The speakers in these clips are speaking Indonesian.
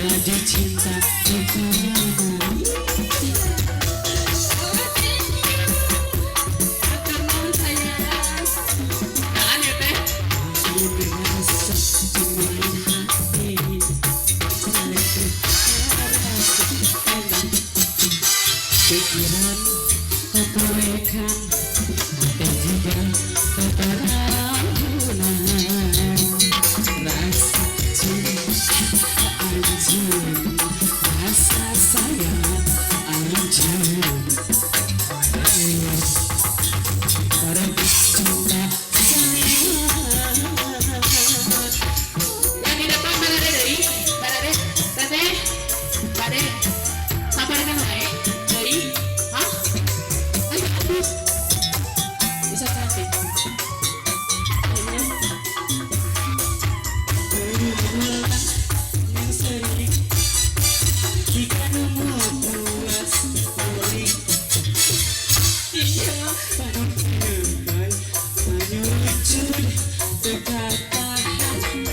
Raja cinta pikiran kepolekan dan juga keterlaluan rasa cinta anjing rasa sayang anjing para cinta sayang yang di depan mana deh mana deh teteh pade sabar kan naik hah? Ayo aduh bisa cantik yang sering jika nemu puas balik iya pada kembali menyucut dekat tahan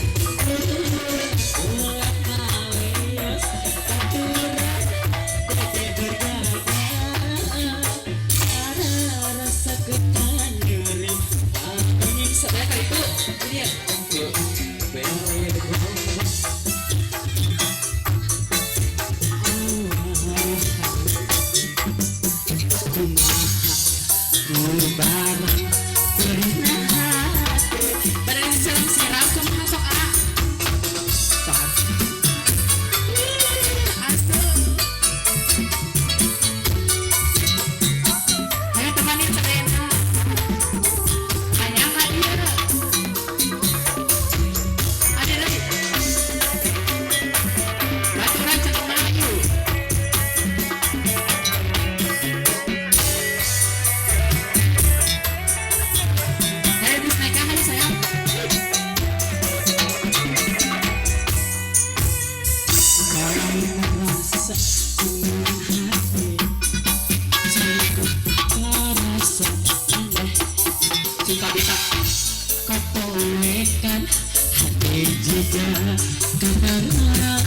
ulang maleos aturan dede bergaya ada rasa getan nyeri menyiksa kali itu ini ya yuk barang barang salam siram kumaha sok ayo temanin Serena ayang hadir ada lagi baturan cek Melayu habis naik kahal sayang kalau merasa ingin hati cukup terasa aneh cinta bisa kepolekan hati juga keterlaluan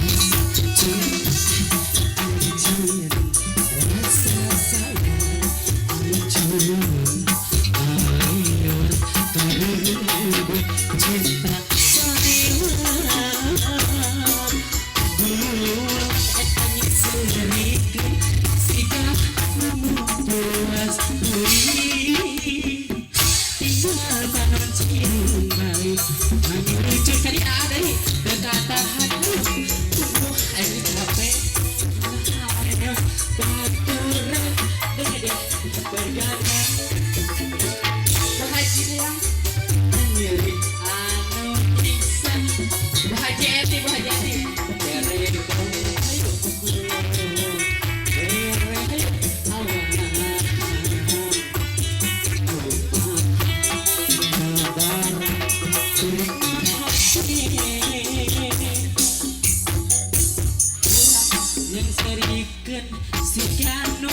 rasa cinta anjir rasa sayang anjir alir terubuk cinta sayang buat etanya serikan sikap memuas bui tinggal panon cimbali menyurucut tadi ada nih berkata hati tubuh air capek air baturan dede bergaya bahagia sayang nyeri anu nyiksa bahagia eti bere kau ayo bere awan yang serikan si kanu